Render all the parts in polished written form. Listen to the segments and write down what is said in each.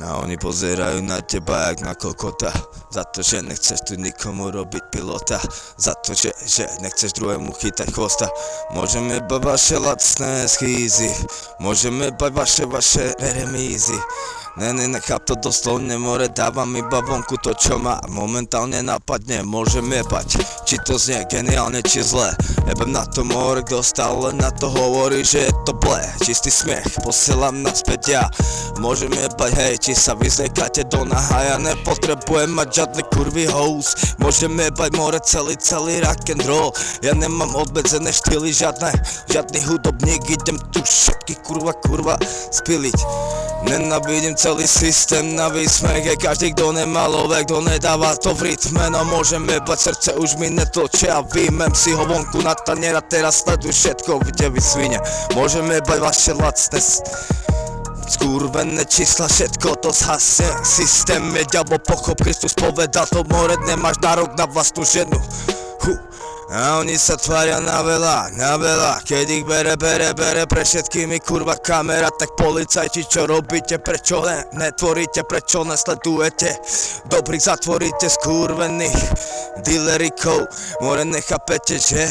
A oni pozerajú na teba jak na kokota. Za to, že nechceš tu nikomu robiť pilota. Za to, že nechceš druhému chytať chvosta. Môžeme bať vaše lacné schýzy, môžeme bať vaše remízy. Necháp to doslovne, more, dávam iba vonku to, čo ma momentálne napadne. Môžem jebať, či to znie geniálne, či zle. Jebem na to more, kto stále na to hovorí, že je to ble. Čistý smiech, posielam naspäť ja. Môžem jebať, hej, či sa vyzliekate do naha. Ja nepotrebujem mať žiadne kurvy house. Môžem jebať more, celý rock and roll. Ja nemám obmedzené štýly, žiadny hudobník. Idem tu všetky kurva spiliť. Nenávidím celý systém na výsmech. Je každý, kto nemá love, kto nedáva to v rytme. No môžem jebať, srdce už mi netočie a výjmem si ho vonku na tanier a teraz sleduj všetko, kde vy svine. Môžem jebať vaše lacné skurvené čísla, všetko to zhasne. Systém je ďalbo, pochop, Kristus povedal to, more, nemáš nárok na vlastnú ženu. A oni sa tvária na veľa, keď ich bere pre všetkými kurva kamera. Tak policajti, čo robíte, prečo netvoríte, prečo nesledujete? Dobrých zatvoríte, skurvených dealerikov. More, nechápete, že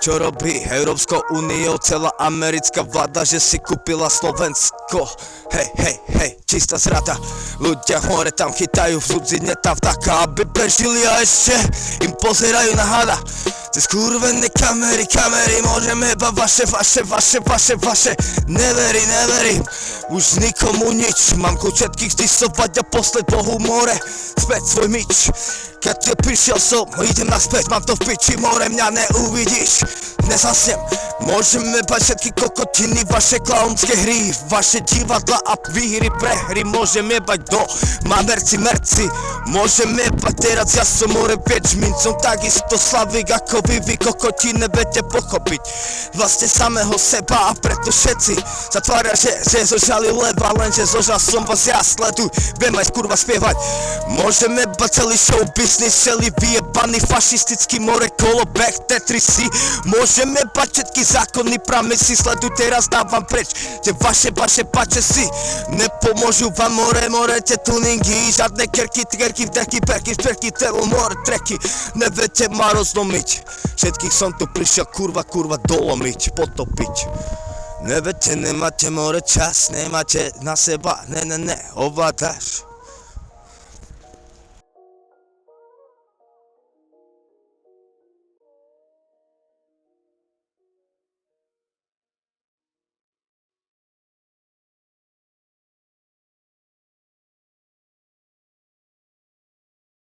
čo robí Európskou úniou celá americká vláda, že si kúpila Slovensko. Hej, čistá zrada. Ľudia hore tam chytajú v cudzine tá vtáka, aby prežili a ešte im pozerajú na hada. Cez kurvené kamery, môžeme iba vaše. Neverím, už nikomu nič. Mám chuť všetkých zdisovať a poslať Bohu more späť svoj mič. Keď prišiel som, idem naspäť, mám to v piči, more, mňa neuvidíš. Nezasnem, môžeme bať všetky kokotiny, vaše klaunské hry, vaše divadla a výhry, prehry. Môžem jebať do má merci. Môžem jebať teraz, ja som more vieč, mincom takisto slavik ako vy kokoti, neviete pochopiť vlastne samého seba, a preto všetci sa tvária, že zožali leva, lenže zožal som vás ja, sleduj, viem aj kurva spievať. Môžem jebať celý show business, celý vyjebaný fašistický more, kolobek, Tetrisy. Môžem jebať všetky zákony, pramesy, sleduj, teraz dávam preč, že vaše pače si nepomôžu vám, more, tie tuningy, žiadne kerky, perky, telo, more, treky, neviete ma rozlomiť. Všetkých som tu prišiel kurva dolomiť, potopiť. Neviete, nemáte more čas, nemáte na seba, ne, ovládaš.